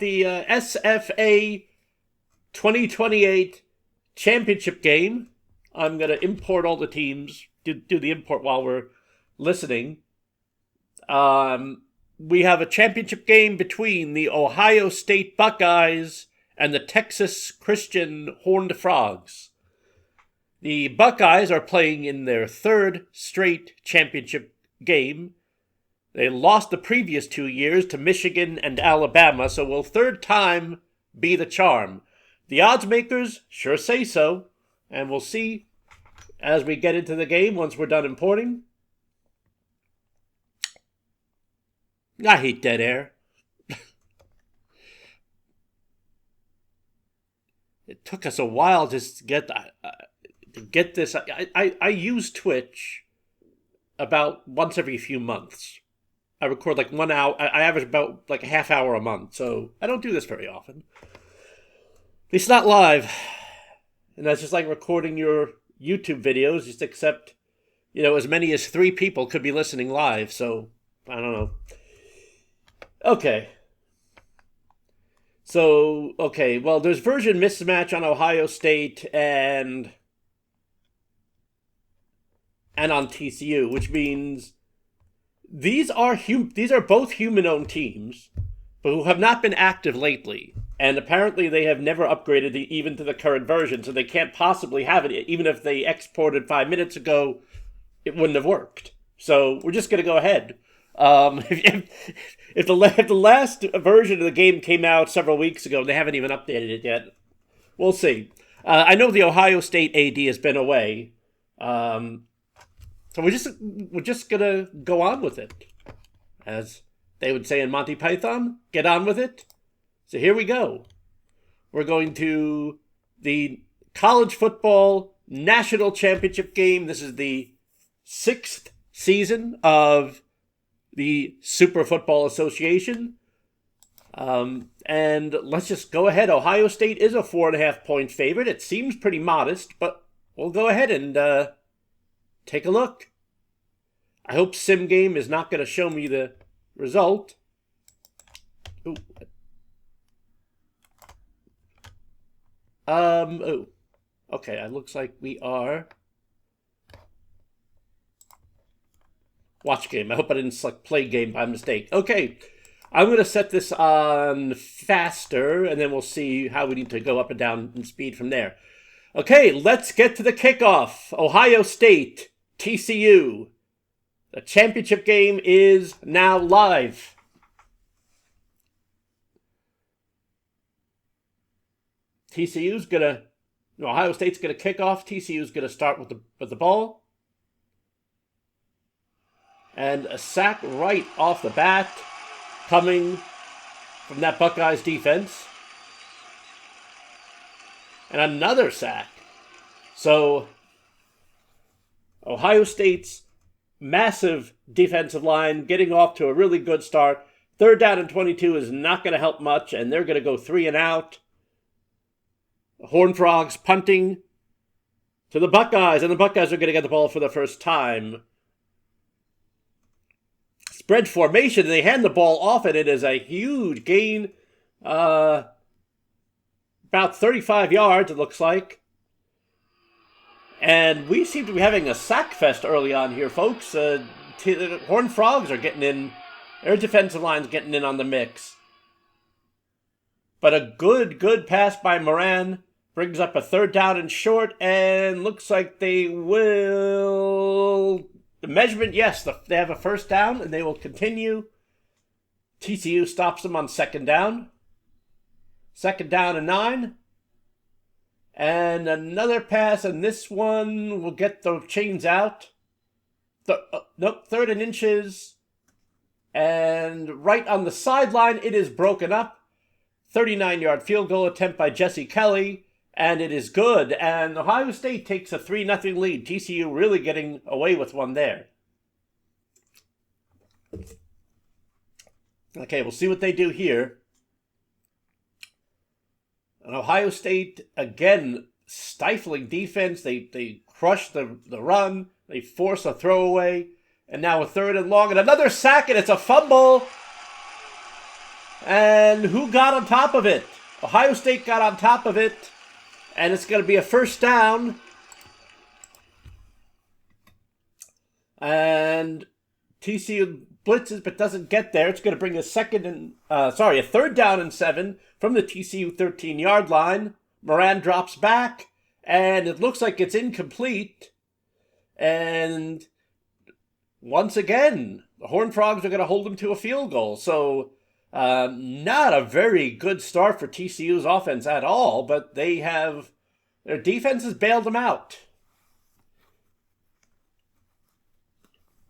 the SFA 2028 championship game. I'm going to import all the teams, do the import while we're listening. We have a championship game between the Ohio State Buckeyes and the Texas Christian Horned Frogs. The Buckeyes are playing in their third straight championship game. They lost the previous 2 years to Michigan and Alabama, so will third time be the charm? The odds makers sure say so, and we'll see as we get into the game once we're done importing. I hate dead air. It took us a while just to get this. I use Twitch about once every few months. I record like 1 hour. I average about like a half hour a month, so I don't do this very often. At least not live. And that's just like recording your YouTube videos, just except, as many as 3 people could be listening live, so I don't know. Okay. So, well, there's version mismatch on Ohio State and on TCU, which means these are both human-owned teams, but who have not been active lately. And apparently they have never upgraded even to the current version, so they can't possibly have it. Even if they exported 5 minutes ago, it wouldn't have worked. So we're just going to go ahead. If the last version of the game came out several weeks ago, they haven't even updated it yet. We'll see. I know the Ohio State AD has been away. So we're just gonna go on with it, as they would say in Monty Python. Get on with it. So here we go. We're going to the college football national championship game. This is the 6th season of the Super Football Association. And let's just go ahead. Ohio State is a 4.5-point favorite. It seems pretty modest, but we'll go ahead and take a look. I hope SimGame is not going to show me the result. Ooh. Okay, it looks like we are watch game. I hope I didn't select play game by mistake. Okay, I'm going to set this on faster, and then we'll see how we need to go up and down in speed from there. Okay, let's get to the kickoff. Ohio State, TCU. The championship game is now live. Ohio State's gonna kick off. TCU's gonna start with the ball. And a sack right off the bat coming from that Buckeyes defense. And another sack. So Ohio State's massive defensive line getting off to a really good start. 3rd down and 22 is not going to help much, and they're going to go 3 and out. Horned Frogs punting to the Buckeyes, and the Buckeyes are going to get the ball for the first time. Spread formation, they hand the ball off, and it is a huge gain. About 35 yards, it looks like. And we seem to be having a sack fest early on here, folks. Horned Frogs are getting in. Their defensive line's getting in on the mix. But a good pass by Moran brings up a 3rd down and short, and looks like they will... The measurement, yes, they have a 1st down, and they will continue. TCU stops them on 2nd down. 2nd down and 9. And another pass, and this one will get the chains out. 3rd and inches. And right on the sideline, it is broken up. 39-yard field goal attempt by Jesse Kelly. And it is good. And Ohio State takes a 3-0 lead. TCU really getting away with one there. Okay, we'll see what they do here. And Ohio State, again, stifling defense. They crush the run. They force a throwaway. And now a 3rd and long. And another sack, and it's a fumble. And who got on top of it? Ohio State got on top of it. And it's going to be a first down. And TCU blitzes but doesn't get there. It's going to bring a third down and 7 from the TCU 13-yard line. Moran drops back, and it looks like it's incomplete. And once again, the Horned Frogs are going to hold them to a field goal. So not a very good start for TCU's offense at all, but their defense has bailed them out.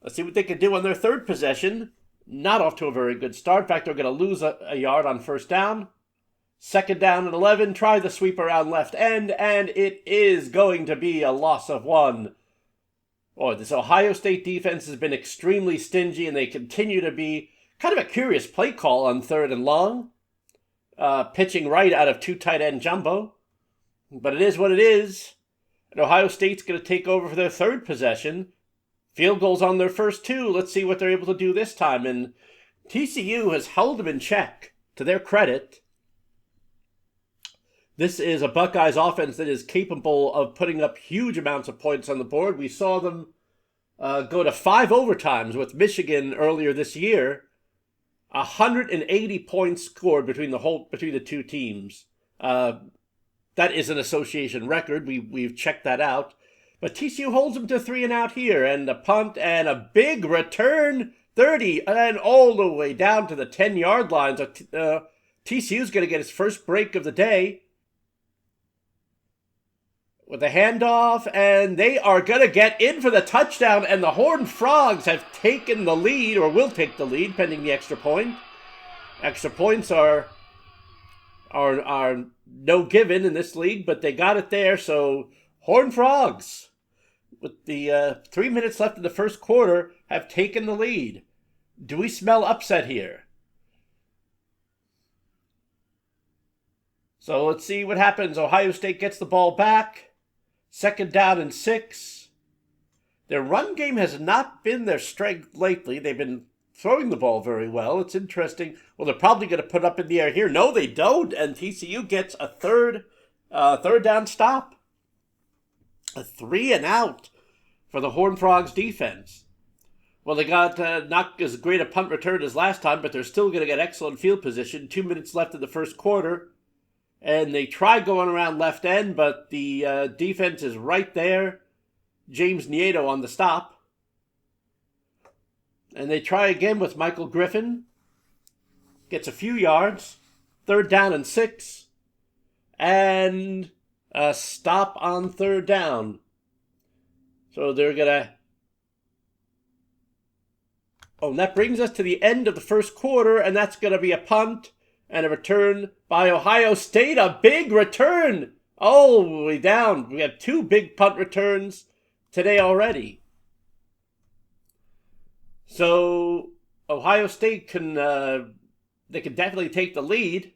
Let's see what they can do on their third possession. Not off to a very good start. In fact, they're going to lose a yard on first down. Second down and 11. Try the sweep around left end, and it is going to be a loss of 1. Boy, this Ohio State defense has been extremely stingy, and they continue to be kind of a curious play call on third and long. Pitching right out of 2 tight end jumbo. But it is what it is. And Ohio State's going to take over for their third possession. Field goals on their first 2. Let's see what they're able to do this time. And TCU has held them in check, to their credit. This is a Buckeyes offense that is capable of putting up huge amounts of points on the board. We saw them go to 5 overtimes with Michigan earlier this year. 180 points scored between the two teams. That is an association record. We've checked that out. But TCU holds them to 3 and out here, and a punt and a big return, 30, and all the way down to the 10-yard line. So TCU's going to get its first break of the day with a handoff, and they are going to get in for the touchdown, and the Horned Frogs have taken the lead, or will take the lead, pending the extra point. Extra points are no given in this league, but they got it there, so Horned Frogs, with the 3 minutes left in the first quarter, have taken the lead. Do we smell upset here? So let's see what happens. Ohio State gets the ball back. Second down and 6. Their run game has not been their strength lately. They've been throwing the ball very well. It's interesting. Well, they're probably going to put up in the air here. No, they don't. And TCU gets a third down stop. A 3 and out for the Horned Frogs defense. Well, they got not as great a punt return as last time, but they're still going to get excellent field position. 2 minutes left in the first quarter. And they try going around left end, but the defense is right there. James Nieto on the stop. And they try again with Michael Griffin. Gets a few yards. Third down and 6. And a stop on third down. So they're going to... Oh, and that brings us to the end of the first quarter, and that's going to be a punt and a return by Ohio State. A big return all the way down. We have 2 big punt returns today already. So Ohio State can definitely take the lead.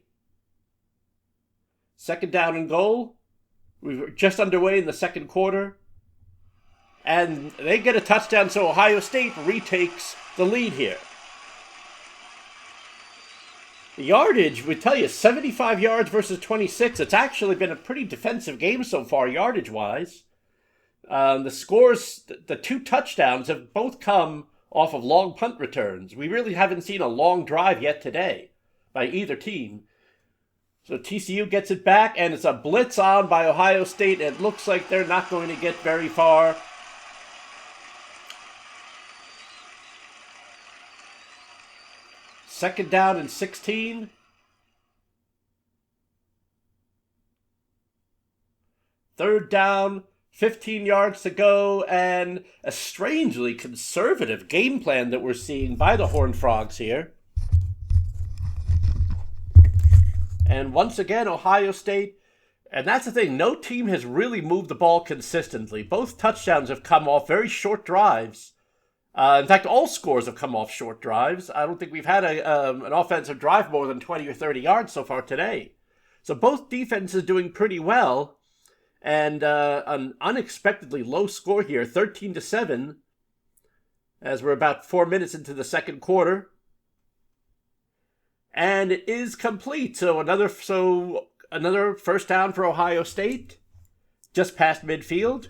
Second down and goal. We were just underway in the second quarter. And they get a touchdown, so Ohio State retakes the lead here. The yardage, we tell you, 75 yards versus 26. It's actually been a pretty defensive game so far, yardage-wise. The scores, the 2 touchdowns have both come off of long punt returns. We really haven't seen a long drive yet today by either team. So TCU gets it back, and it's a blitz on by Ohio State. It looks like they're not going to get very far. Second down and 16. Third down, 15 yards to go, and a strangely conservative game plan that we're seeing by the Horned Frogs here. And once again, Ohio State, and that's the thing, no team has really moved the ball consistently. Both touchdowns have come off very short drives. In fact, all scores have come off short drives. I don't think we've had an offensive drive more than 20 or 30 yards so far today. So both defenses doing pretty well. And an unexpectedly low score here, 13-7, as we're about 4 minutes into the second quarter. And it is complete. So another first down for Ohio State. Just past midfield.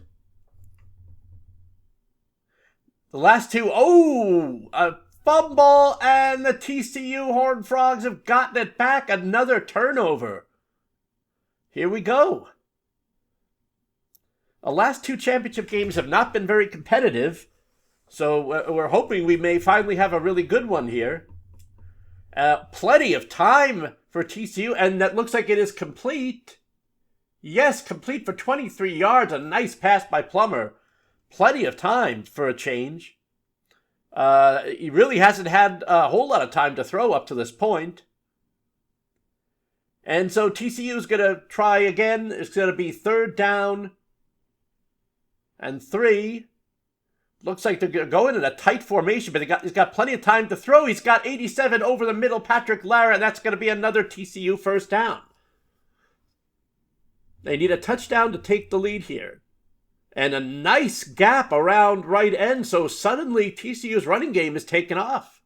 The last two, a fumble, and the TCU Horned Frogs have gotten it back. Another turnover. Here we go. The last two championship games have not been very competitive, so we're hoping we may finally have a really good one here. Plenty of time for TCU, and that looks like it is complete. Yes, complete for 23 yards. A nice pass by Plummer. Plenty of time for a change. He really hasn't had a whole lot of time to throw up to this point. And so TCU is going to try again. It's going to be 3rd down and 3. Looks like they're going in a tight formation, but he's got plenty of time to throw. He's got 87 over the middle, Patrick Lara, and that's going to be another TCU first down. They need a touchdown to take the lead here. And a nice gap around right end, so suddenly TCU's running game is taken off.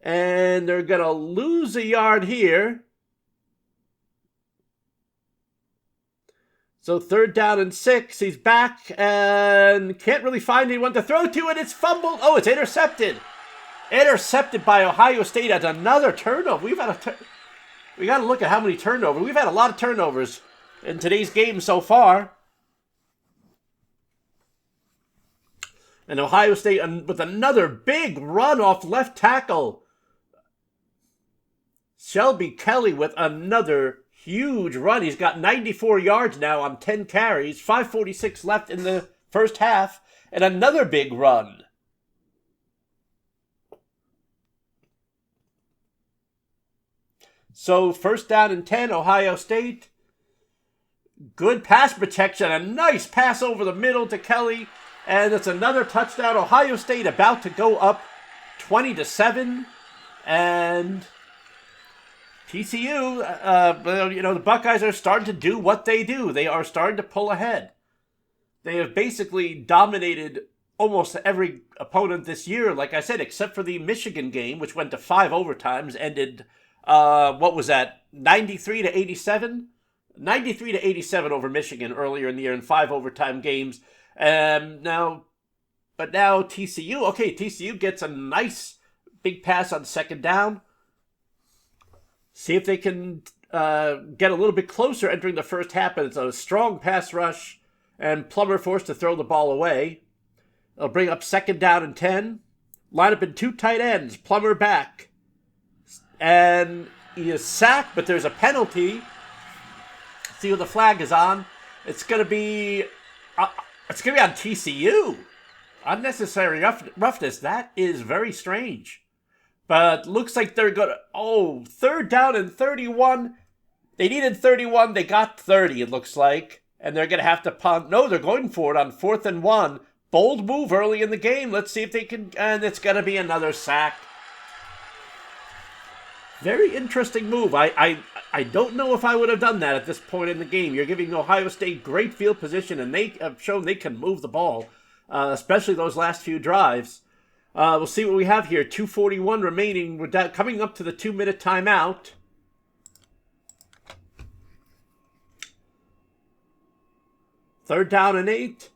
And they're going to lose a yard here. So 3rd down and 6. He's back and can't really find anyone to throw to, and it's fumbled. Oh, it's intercepted. Intercepted by Ohio State at another turnover. We got to look at how many turnovers. We've had a lot of turnovers in today's game so far. And Ohio State with another big run off left tackle. Shelby Kelly with another huge run. He's got 94 yards now on 10 carries. 5:46 left in the first half. And another big run. So 1st down and 10, Ohio State. Good pass protection. A nice pass over the middle to Kelly. And it's another touchdown. Ohio State about to go up 20-7. And TCU, the Buckeyes are starting to do what they do. They are starting to pull ahead. They have basically dominated almost every opponent this year, like I said, except for the Michigan game, which went to 5 overtimes, ended, 93-87? 93-87 over Michigan earlier in the year in 5 overtime games. Now TCU gets a nice big pass on 2nd down. See if they can get a little bit closer entering the first half, but it's a strong pass rush, and Plummer forced to throw the ball away. They'll bring up 2nd down and 10. Line up in 2 tight ends. Plummer back. And he is sacked, but there's a penalty. See what the flag is on. It's going to be on TCU. Unnecessary roughness. That is very strange. But looks like they're going to... 3rd down and 31. They needed 31. They got 30, it looks like. And they're going to have to punt. No, they're going for it on 4th and 1. Bold move early in the game. Let's see if they can... And it's going to be another sack. Very interesting move. I don't know if I would have done that at this point in the game. You're giving Ohio State great field position, and they have shown they can move the ball, especially those last few drives. We'll see what we have here. 2:41 remaining. We're coming up to the 2-minute timeout. Third down and 8.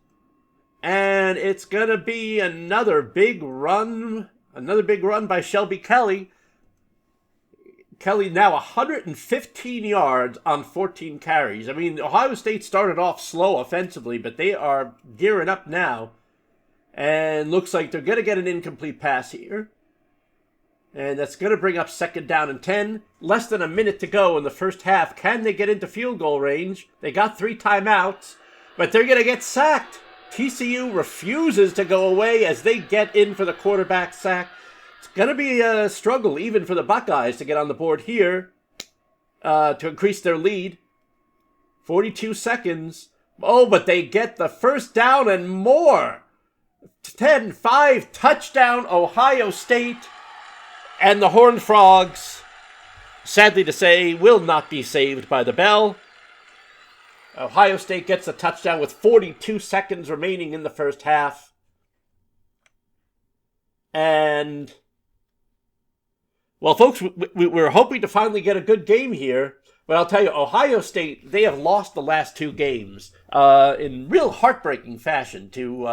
And it's going to be another big run. Another big run by Shelby Kelly. Kelly now 115 yards on 14 carries. I mean, Ohio State started off slow offensively, but they are gearing up now. And looks like they're going to get an incomplete pass here. And that's going to bring up 2nd down and 10. Less than a minute to go in the first half. Can they get into field goal range? They got 3 timeouts, but they're going to get sacked. TCU refuses to go away as they get in for the quarterback sack. It's going to be a struggle even for the Buckeyes to get on the board here to increase their lead. 42 seconds. Oh, but they get the first down and more. 10-5 touchdown Ohio State. And the Horned Frogs, sadly to say, will not be saved by the bell. Ohio State gets a touchdown with 42 seconds remaining in the first half. And Well, folks, we're hoping to finally get a good game here. But I'll tell you, Ohio State, they have lost the last two games in real heartbreaking fashion to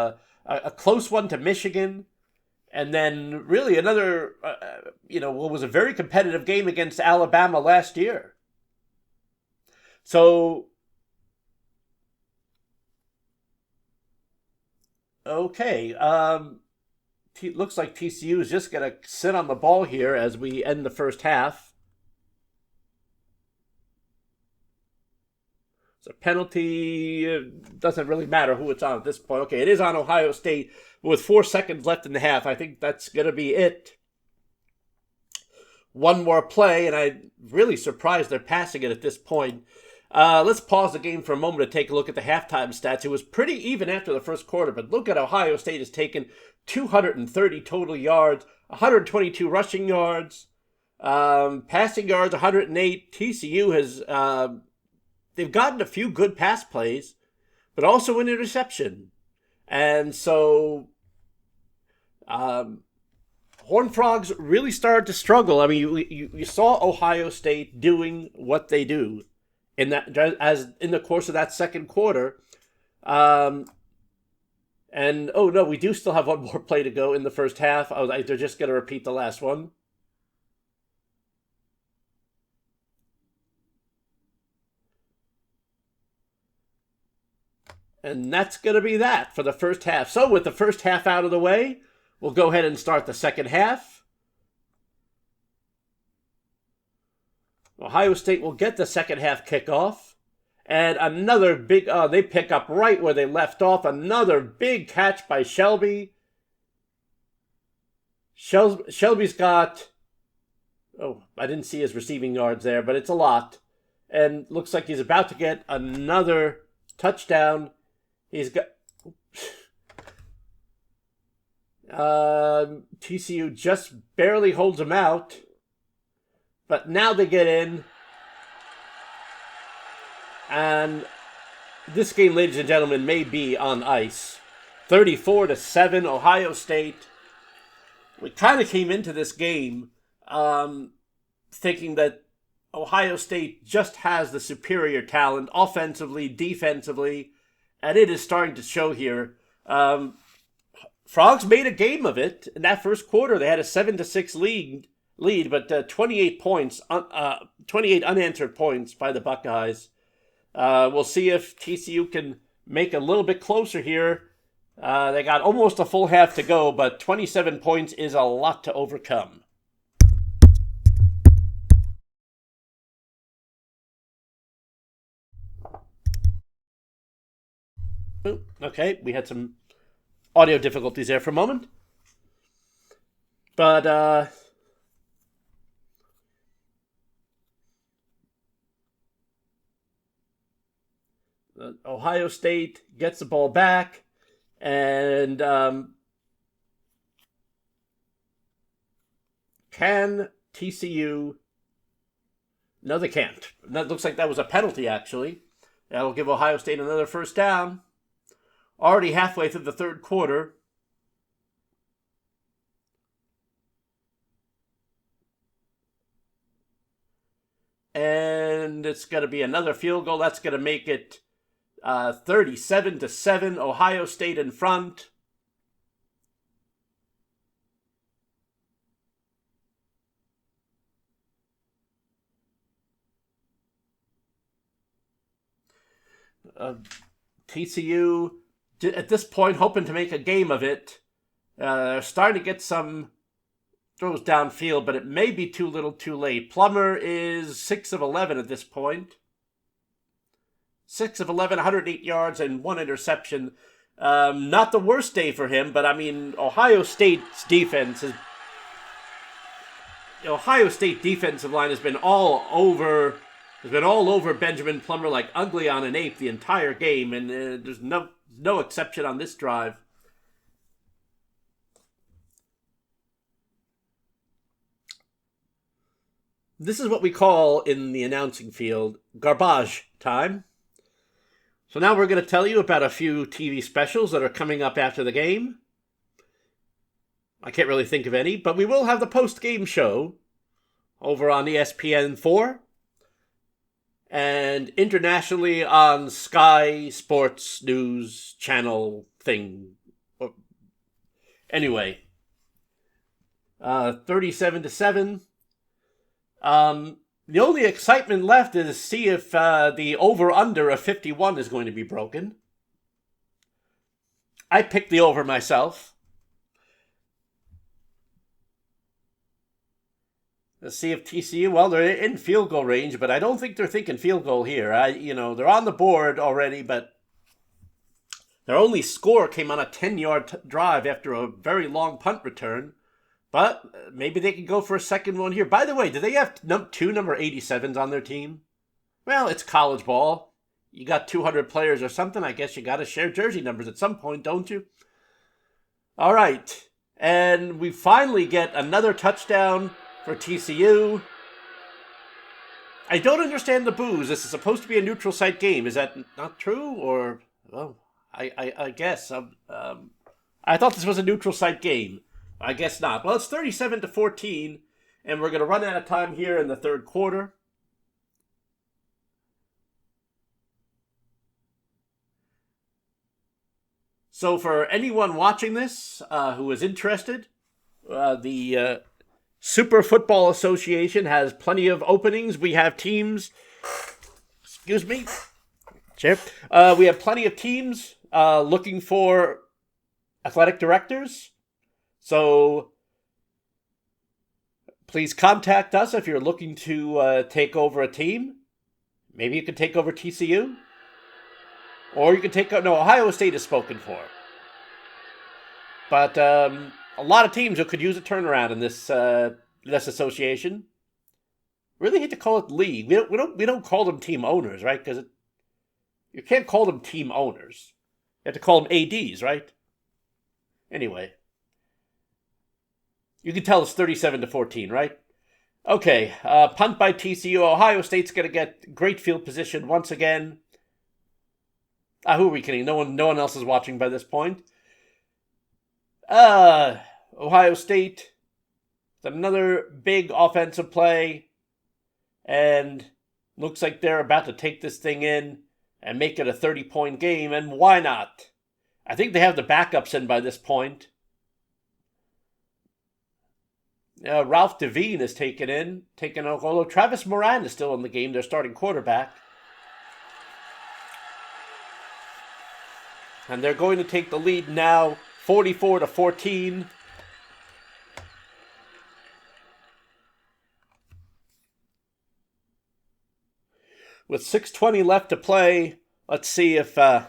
a close one to Michigan. And then really another, what was a very competitive game against Alabama last year. So, okay. Looks like TCU is just going to sit on the ball here as we end the first half. So penalty doesn't really matter who it's on at this point. Okay, it is on Ohio State with 4 seconds left in the half. I think that's going to be it. One more play, and I'm really surprised they're passing it at this point. Let's pause the game for a moment to take a look at the halftime stats. It was pretty even after the first quarter, but look at Ohio State has taken 230 total yards, 122 rushing yards, passing yards 108. TCU has they've gotten a few good pass plays, but also an interception. And so Horned Frogs really started to struggle. I mean, you saw Ohio State doing what they do in the course of that second quarter. And oh no, we do still have one more play to go in the first half. They're just going to repeat the last one. And that's going to be that for the first half. So with the first half out of the way, we'll go ahead and start the second half. Ohio State will get the second half kickoff. And another big, they pick up right where they left off. Another big catch by Shelby. Shelby's got, I didn't see his receiving yards there, but it's a lot. And looks like he's about to get another touchdown. He's got TCU just barely holds him out, but now they get in, and this game, ladies and gentlemen, may be on ice. 34-7, Ohio State. We kind of came into this game thinking that Ohio State just has the superior talent offensively, defensively. And it is starting to show here. Frogs made a game of it in that first quarter. They had a 7-6 lead, but 28 points, 28 unanswered points by the Buckeyes. We'll see if TCU can make a little bit closer here. They got almost a full half to go, but 27 points is a lot to overcome. Okay, we had some audio difficulties there for a moment. But, Ohio State gets the ball back, and can TCU... No, they can't. That looks like that was a penalty, actually. That'll give Ohio State another first down. Already halfway through the third quarter. And it's going to be another field goal. That's going to make it 37-7. Ohio State in front. TCU, at this point, hoping to make a game of it. Starting to get some throws downfield, but it may be too little too late. Plummer is 6 of 11 at this point. 6 of 11, 108 yards and 1 interception. Not the worst day for him, but I mean, Ohio State's defensive line has been all over Benjamin Plummer like ugly on an ape the entire game, and there's no exception on this drive. This is what we call in the announcing field garbage time. So now we're going to tell you about a few TV specials that are coming up after the game. I can't really think of any, but we will have the post-game show. over on ESPN4 and internationally on Sky Sports News channel thing. Anyway, 37-7. The only excitement left is to see if the over-under of 51 is going to be broken. I picked the over myself. Let's see if TCU, well, they're in field goal range, but I don't think they're thinking field goal here. They're on the board already, but their only score came on a 10-yard drive after a very long punt return. But maybe they can go for a second one here. By the way, do they have two number 87s on their team? Well, it's college ball. You got 200 players or something. I guess you got to share jersey numbers at some point, don't you? All right. And we finally get another touchdown for TCU. I don't understand the boos. This is supposed to be a neutral site game. Is that not true? Or, well, I guess. I thought this was a neutral site game. I guess not. Well, it's 37-14, and we're going to run out of time here in the third quarter. So for anyone watching this who is interested, the Super Football Association has plenty of openings. We have teams. Excuse me. Chair. We have plenty of teams looking for athletic directors. So please contact us if you're looking to take over a team. Maybe you could take over TCU. Or you could take over... No, Ohio State is spoken for. But a lot of teams who could use a turnaround in this association. Really hate to call it league. We don't call them team owners, right? Because you can't call them team owners. You have to call them ADs, right? Anyway. You can tell it's 37-14, right? Okay, punt by TCU. Ohio State's going to get great field position once again. Who are we kidding? No one else is watching by this point. Ohio State, another big offensive play, and looks like they're about to take this thing in and make it a 30-point game, and why not? I think they have the backups in by this point. Ralph Devine is taken although Travis Moran is still in the game, their starting quarterback. And they're going to take the lead now, 44-14. With 6:20 left to play, let's see if the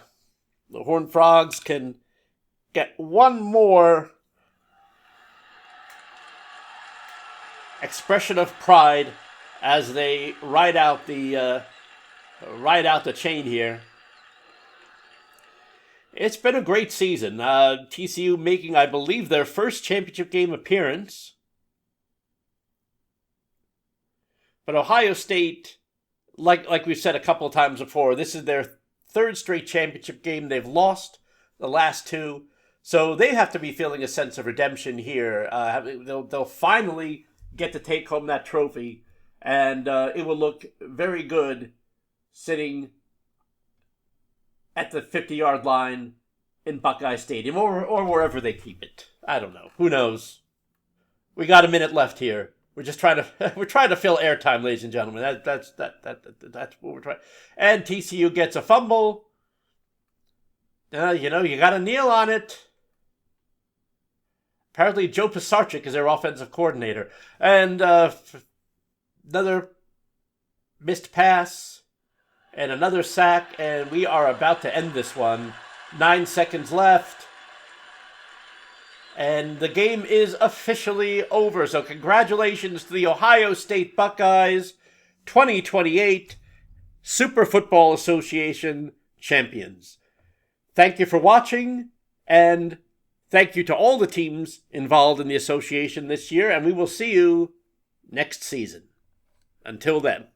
Horned Frogs can get one more expression of pride as they ride out the chain here. It's been a great season. TCU making, I believe, their first championship game appearance. But Ohio State, like we've said a couple of times before, this is their third straight championship game. They've lost the last two, so they have to be feeling a sense of redemption here. They'll finally get to take home that trophy, and it will look very good sitting at the 50-yard line in Buckeye Stadium or wherever they keep it. I don't know. Who knows? We got a minute left here. We're just trying to fill airtime, ladies and gentlemen. That's what we're trying. And TCU gets a fumble. You got to kneel on it. Apparently, Joe Pisarcik is their offensive coordinator. And another missed pass and another sack, and we are about to end this one. 9 seconds left. And the game is officially over. So congratulations to the Ohio State Buckeyes, 2028 Super Football Association champions. Thank you for watching, and thank you to all the teams involved in the association this year, and we will see you next season. Until then.